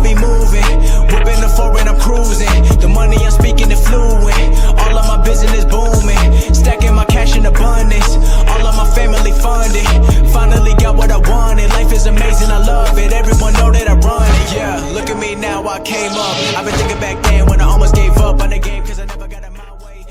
be moving. Whipping the foreign, I'm cruising. The money I'm speaking is fluent. All of my business booming. Stacking my cash in abundance. All of my family funded. Finally got what I wanted. Life is amazing, I love it. Everyone know that I run it. Yeah, look at me now, I came up. I've been thinking back then when I almost gave up on the game cause I never got it my way.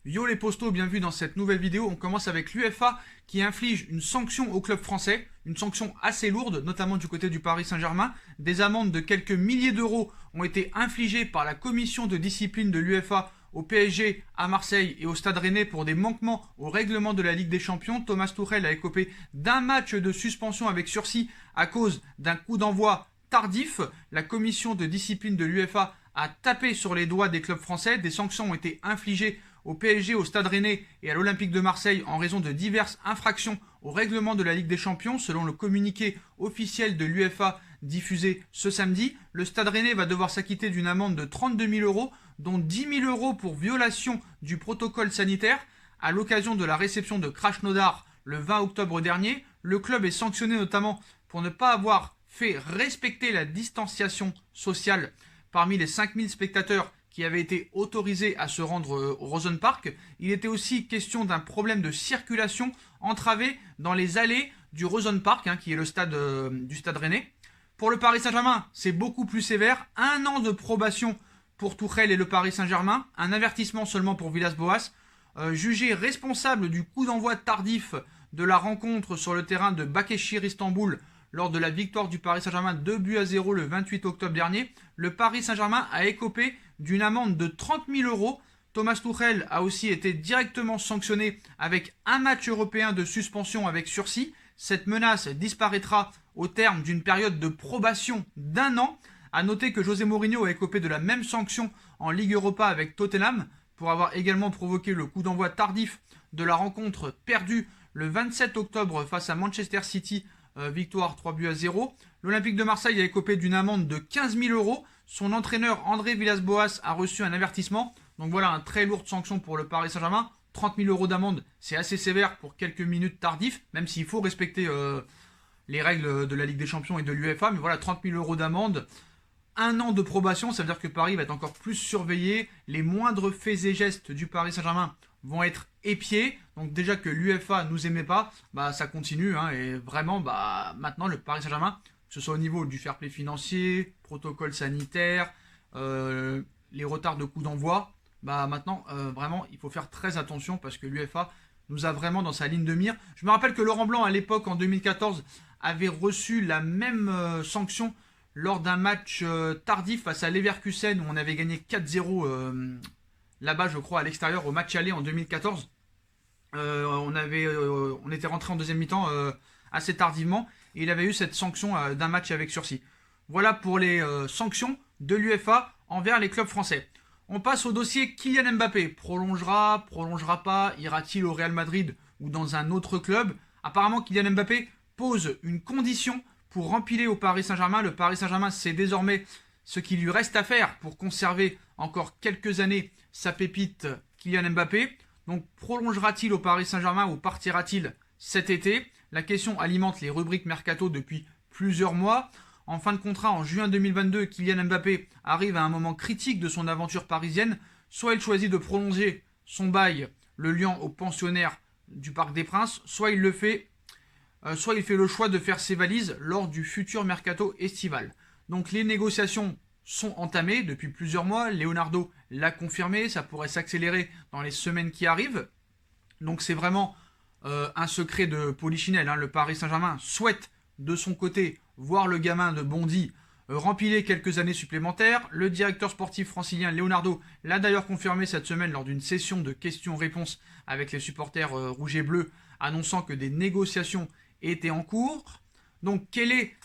Yo les postos, bienvenue dans cette nouvelle vidéo. On commence avec l'UEFA qui inflige une sanction au club français, une sanction assez lourde, notamment du côté du Paris Saint-Germain. Des amendes de quelques milliers d'euros ont été infligées par la commission de discipline de l'UEFA au PSG, à Marseille et au Stade Rennais pour des manquements au règlement de la Ligue des Champions. Thomas Tuchel a écopé d'un match de suspension avec sursis à cause d'un coup d'envoi tardif. La commission de discipline de l'UEFA a tapé sur les doigts des clubs français. Des sanctions ont été infligées au PSG, au Stade Rennais et à l'Olympique de Marseille en raison de diverses infractions au règlement de la Ligue des Champions. Selon le communiqué officiel de l'UEFA diffusé ce samedi, le Stade Rennais va devoir s'acquitter d'une amende de 32 000 euros, dont 10 000 euros pour violation du protocole sanitaire. À l'occasion de la réception de Krasnodar le 20 octobre dernier, le club est sanctionné notamment pour ne pas avoir fait respecter la distanciation sociale parmi les 5000 spectateurs qui avaient été autorisés à se rendre au Rosen Park. Il était aussi question d'un problème de circulation entravé dans les allées du Rosen Park, qui est le stade du Stade Rennais. Pour le Paris Saint-Germain, c'est beaucoup plus sévère. 1 an de probation pour Tuchel et le Paris Saint-Germain. Un avertissement seulement pour Villas-Boas. Jugé responsable du coup d'envoi tardif de la rencontre sur le terrain de Başakşehir Istanbul lors de la victoire du Paris Saint-Germain 2-0 le 28 octobre dernier, le Paris Saint-Germain a écopé d'une amende de 30 000 euros. Thomas Tuchel a aussi été directement sanctionné avec un match européen de suspension avec sursis. Cette menace disparaîtra au terme d'une période de probation d'1 an. A noter que José Mourinho a écopé de la même sanction en Ligue Europa avec Tottenham pour avoir également provoqué le coup d'envoi tardif de la rencontre perdue le 27 octobre face à Manchester City, victoire 3-0. L'Olympique de Marseille a écopé d'une amende de 15 000 euros. Son entraîneur André Villas-Boas a reçu un avertissement. Donc voilà, une très lourde sanction pour le Paris Saint-Germain. 30 000 euros d'amende, c'est assez sévère pour quelques minutes tardifs, même s'il faut respecter les règles de la Ligue des Champions et de l'UEFA. Mais voilà, 30 000 euros d'amende. 1 an de probation, ça veut dire que Paris va être encore plus surveillé. Les moindres faits et gestes du Paris Saint-Germain vont être épiés. Donc déjà que l'UEFA nous aimait pas, ça continue. Et vraiment, maintenant le Paris Saint-Germain, que ce soit au niveau du fair play financier, protocole sanitaire, les retards de coups d'envoi, maintenant vraiment il faut faire très attention parce que l'UEFA nous a vraiment dans sa ligne de mire. Je me rappelle que Laurent Blanc à l'époque en 2014 avait reçu la même sanction lors d'un match tardif face à Leverkusen où on avait gagné 4-0 là-bas je crois à l'extérieur au match aller en 2014. On était rentré en deuxième mi-temps assez tardivement et il avait eu cette sanction d'un match avec sursis. Voilà pour les sanctions de l'UEFA envers les clubs français. On passe au dossier Kylian Mbappé. Prolongera pas, ira-t-il au Real Madrid ou dans un autre club? Apparemment Kylian Mbappé pose une condition pour rempiler au Paris Saint-Germain. Le Paris Saint-Germain sait désormais ce qu'il lui reste à faire pour conserver encore quelques années sa pépite Kylian Mbappé. Donc prolongera-t-il au Paris Saint-Germain ou partira-t-il cet été? La question alimente les rubriques Mercato depuis plusieurs mois. En fin de contrat, en juin 2022, Kylian Mbappé arrive à un moment critique de son aventure parisienne. Soit il choisit de prolonger son bail, le liant au pensionnaire du Parc des Princes, soit il fait le choix de faire ses valises lors du futur mercato estival. Donc les négociations sont entamées depuis plusieurs mois. Leonardo l'a confirmé, ça pourrait s'accélérer dans les semaines qui arrivent. Donc c'est vraiment un secret de polichinelle. Le Paris Saint-Germain souhaite de son côté voir le gamin de Bondy rempiler quelques années supplémentaires. Le directeur sportif francilien Leonardo l'a d'ailleurs confirmé cette semaine lors d'une session de questions-réponses avec les supporters rouges et bleus, annonçant que des négociations étaient en cours. Donc quelle est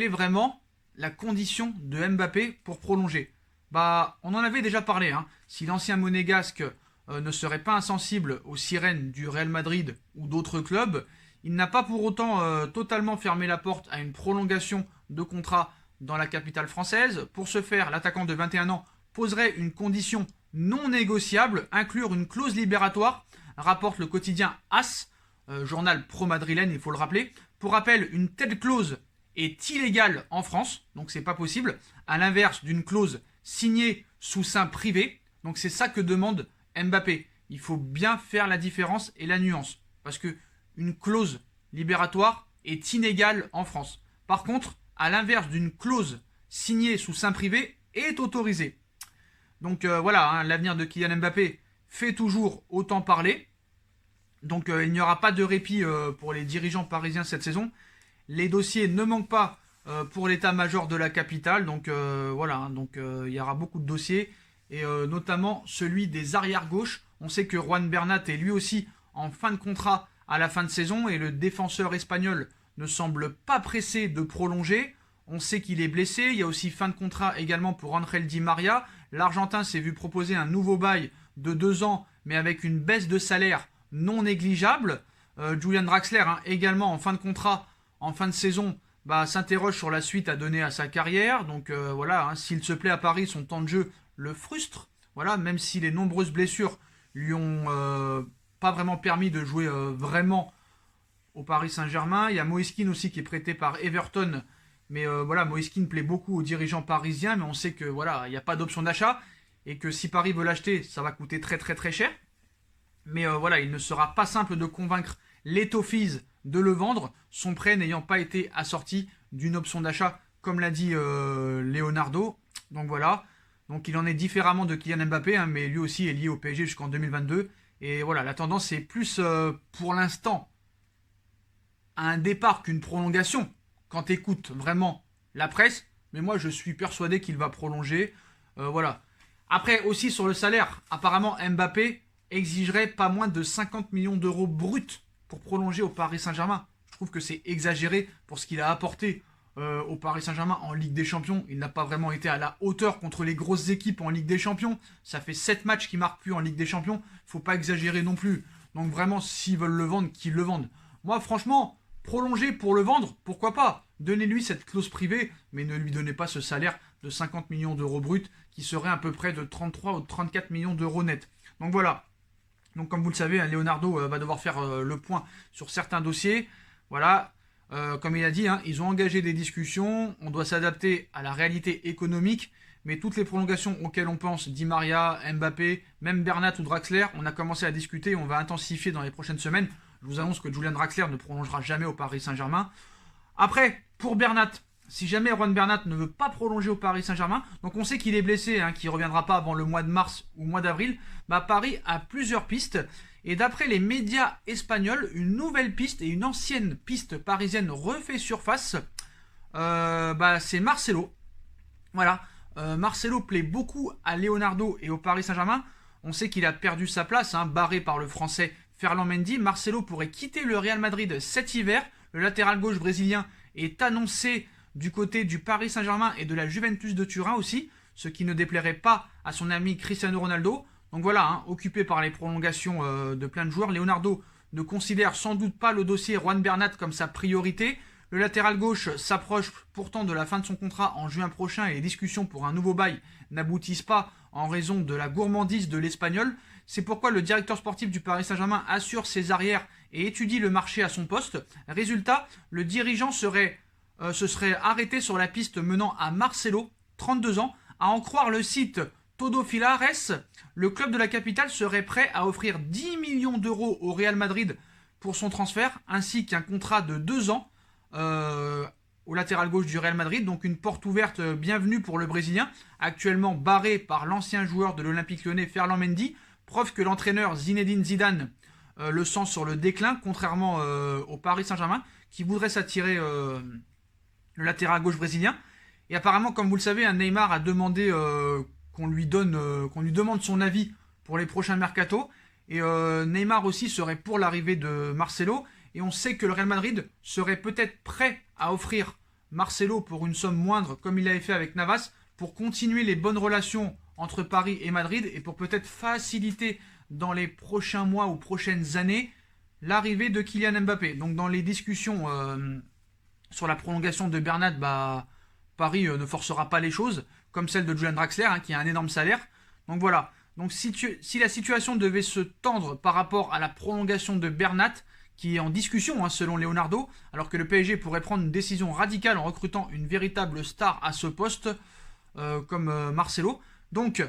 vraiment la condition de Mbappé pour prolonger? On en avait déjà parlé. Si l'ancien monégasque ne serait pas insensible aux sirènes du Real Madrid ou d'autres clubs, il n'a pas pour autant totalement fermé la porte à une prolongation de contrat dans la capitale française. Pour ce faire, l'attaquant de 21 ans poserait une condition non négociable, inclure une clause libératoire, rapporte le quotidien AS, journal pro-madrilène, il faut le rappeler. Pour rappel, une telle clause est illégale en France, donc c'est pas possible, à l'inverse d'une clause signée sous seing privé. Donc c'est ça que demande Mbappé. Il faut bien faire la différence et la nuance, parce que une clause libératoire est inégale en France. Par contre, à l'inverse d'une clause signée sous seing privé, est autorisée. Donc voilà, hein, l'avenir de Kylian Mbappé fait toujours autant parler. Donc il n'y aura pas de répit pour les dirigeants parisiens cette saison. Les dossiers ne manquent pas pour l'état-major de la capitale. Donc voilà, hein, donc il y aura beaucoup de dossiers. Et notamment celui des arrières-gauches. On sait que Juan Bernat est lui aussi en fin de contrat à la fin de saison. Et le défenseur espagnol ne semble pas pressé de prolonger. On sait qu'il est blessé. Il y a aussi fin de contrat également pour Angel Di Maria. L'Argentin s'est vu proposer un nouveau bail de 2 ans, mais avec une baisse de salaire non négligeable. Julian Draxler, hein, également en fin de contrat, en fin de saison, s'interroge sur la suite à donner à sa carrière. Donc voilà, hein, s'il se plaît à Paris, son temps de jeu le frustre. Voilà, même si les nombreuses blessures lui ont pas vraiment permis de jouer vraiment au Paris Saint-Germain. Il y a Moïse Kean aussi qui est prêté par Everton. Mais voilà, Moïse Kean plaît beaucoup aux dirigeants parisiens, mais on sait que voilà, il n'y a pas d'option d'achat et que si Paris veut l'acheter, ça va coûter très très très cher. Mais voilà, il ne sera pas simple de convaincre les Toffees de le vendre, son prêt n'ayant pas été assorti d'une option d'achat, comme l'a dit Leonardo. Donc voilà, donc il en est différemment de Kylian Mbappé, hein, mais lui aussi est lié au PSG jusqu'en 2022. Et voilà, la tendance est plus pour l'instant à un départ qu'une prolongation. Quand tu écoutes vraiment la presse, mais moi je suis persuadé qu'il va prolonger. Voilà. Après aussi sur le salaire, apparemment Mbappé exigerait pas moins de 50 millions d'euros bruts pour prolonger au Paris Saint-Germain. Je trouve que c'est exagéré pour ce qu'il a apporté au Paris Saint-Germain en Ligue des Champions. Il n'a pas vraiment été à la hauteur contre les grosses équipes en Ligue des Champions. Ça fait 7 matchs qu'il ne marque plus en Ligue des Champions. Faut pas exagérer non plus. Donc vraiment, s'ils veulent le vendre, qu'ils le vendent. Moi franchement, prolonger pour le vendre, pourquoi pas? Donnez-lui cette clause privée, mais ne lui donnez pas ce salaire de 50 millions d'euros bruts, qui serait à peu près de 33 ou 34 millions d'euros net. Donc voilà. Donc comme vous le savez, Leonardo va devoir faire le point sur certains dossiers. Voilà. Comme il a dit, hein, ils ont engagé des discussions. On doit s'adapter à la réalité économique. Mais toutes les prolongations auxquelles on pense, Di Maria, Mbappé, même Bernat ou Draxler, on a commencé à discuter. On va intensifier dans les prochaines semaines. Je vous annonce que Julian Draxler ne prolongera jamais au Paris Saint-Germain. Après, pour Bernat, si jamais Juan Bernat ne veut pas prolonger au Paris Saint-Germain, donc on sait qu'il est blessé, hein, qu'il ne reviendra pas avant le mois de mars ou mois d'avril, Paris a plusieurs pistes. Et d'après les médias espagnols, une nouvelle piste et une ancienne piste parisienne refait surface. C'est Marcelo. Voilà. Marcelo plaît beaucoup à Leonardo et au Paris Saint-Germain. On sait qu'il a perdu sa place, hein, barré par le français Ferland Mendy. Marcelo pourrait quitter le Real Madrid cet hiver. Le latéral gauche brésilien est annoncé du côté du Paris Saint-Germain et de la Juventus de Turin aussi, ce qui ne déplairait pas à son ami Cristiano Ronaldo. Donc voilà, hein, occupé par les prolongations de plein de joueurs, Leonardo ne considère sans doute pas le dossier Juan Bernat comme sa priorité. Le latéral gauche s'approche pourtant de la fin de son contrat en juin prochain et les discussions pour un nouveau bail n'aboutissent pas en raison de la gourmandise de l'Espagnol. C'est pourquoi le directeur sportif du Paris Saint-Germain assure ses arrières et étudie le marché à son poste. Résultat, le dirigeant se serait arrêté sur la piste menant à Marcelo, 32 ans. À en croire le site Todo Filares, le club de la capitale serait prêt à offrir 10 millions d'euros au Real Madrid pour son transfert, ainsi qu'un contrat de 2 ans au latéral gauche du Real Madrid. Donc une porte ouverte bienvenue pour le Brésilien, actuellement barré par l'ancien joueur de l'Olympique Lyonnais Ferland Mendy. Preuve que l'entraîneur Zinedine Zidane le sent sur le déclin, contrairement au Paris Saint-Germain, qui voudrait s'attirer le latéral gauche brésilien. Et apparemment, comme vous le savez, Neymar a demandé qu'on lui demande son avis pour les prochains mercato. Et Neymar aussi serait pour l'arrivée de Marcelo. Et on sait que le Real Madrid serait peut-être prêt à offrir Marcelo pour une somme moindre, comme il l'avait fait avec Navas, pour continuer les bonnes relations entre Paris et Madrid et pour peut-être faciliter dans les prochains mois ou prochaines années l'arrivée de Kylian Mbappé. Donc dans les discussions sur la prolongation de Bernat, Paris ne forcera pas les choses, comme celle de Julian Draxler, hein, qui a un énorme salaire. Donc voilà. Donc si la situation devait se tendre par rapport à la prolongation de Bernat, qui est en discussion selon Leonardo, alors que le PSG pourrait prendre une décision radicale en recrutant une véritable star à ce poste, comme Marcelo. Donc,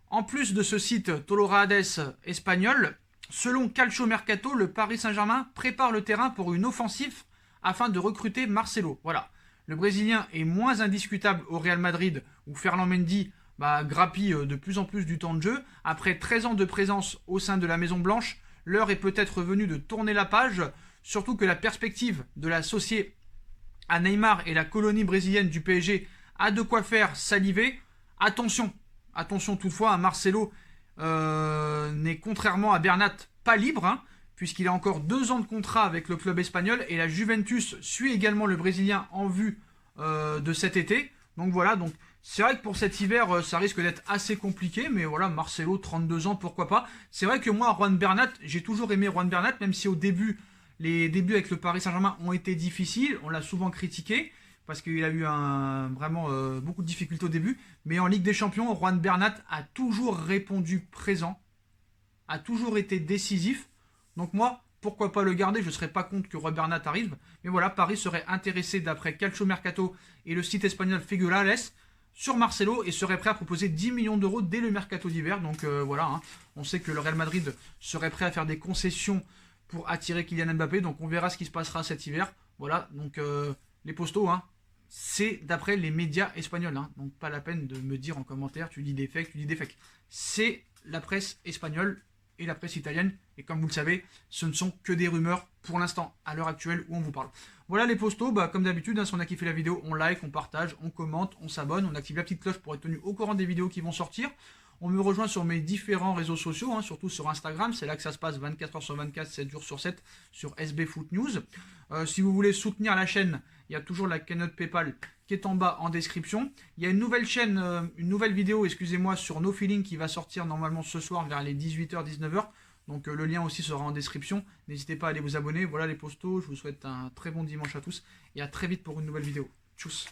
en plus de ce site Tolorades espagnol, selon Calcio Mercato, le Paris Saint-Germain prépare le terrain pour une offensive afin de recruter Marcelo. Voilà. Le Brésilien est moins indiscutable au Real Madrid, où Ferland Mendy grappille de plus en plus du temps de jeu. Après 13 ans de présence au sein de la Maison Blanche, l'heure est peut-être venue de tourner la page, surtout que la perspective de l'associer à Neymar et la colonie brésilienne du PSG a de quoi faire saliver. Attention toutefois, Marcelo n'est contrairement à Bernat pas libre, puisqu'il a encore 2 ans de contrat avec le club espagnol et la Juventus suit également le Brésilien en vue de cet été. Donc voilà, donc c'est vrai que pour cet hiver, ça risque d'être assez compliqué, mais voilà, Marcelo, 32 ans, pourquoi pas. C'est vrai que moi, Juan Bernat, j'ai toujours aimé Juan Bernat, même si au début, les débuts avec le Paris Saint-Germain ont été difficiles, on l'a souvent critiqué, parce qu'il a eu vraiment beaucoup de difficultés au début, mais en Ligue des Champions, Juan Bernat a toujours répondu présent, a toujours été décisif. Donc moi, pourquoi pas le garder, je ne serais pas contre que Juan Bernat arrive. Mais voilà, Paris serait intéressé d'après Calcio Mercato et le site espagnol Figurales sur Marcelo et serait prêt à proposer 10 millions d'euros dès le mercato d'hiver. Donc voilà, on sait que le Real Madrid serait prêt à faire des concessions pour attirer Kylian Mbappé. Donc on verra ce qui se passera cet hiver. Voilà, donc les postos, c'est d'après les médias espagnols. Donc pas la peine de me dire en commentaire, tu dis des fakes, C'est la presse espagnole et la presse italienne. Et comme vous le savez, ce ne sont que des rumeurs pour l'instant, à l'heure actuelle où on vous parle. Voilà les postos, comme d'habitude, si on a kiffé la vidéo, on like, on partage, on commente, on s'abonne, on active la petite cloche pour être tenu au courant des vidéos qui vont sortir. On me rejoint sur mes différents réseaux sociaux, surtout sur Instagram, c'est là que ça se passe 24h sur 24, 7 jours sur 7, sur SB Foot News. Si vous voulez soutenir la chaîne, il y a toujours la cagnotte PayPal qui est en bas en description. Il y a une nouvelle chaîne, une nouvelle vidéo, excusez-moi, sur No Feeling qui va sortir normalement ce soir vers les 18h, 19h. Donc le lien aussi sera en description. N'hésitez pas à aller vous abonner. Voilà les postos, je vous souhaite un très bon dimanche à tous et à très vite pour une nouvelle vidéo. Tchuss.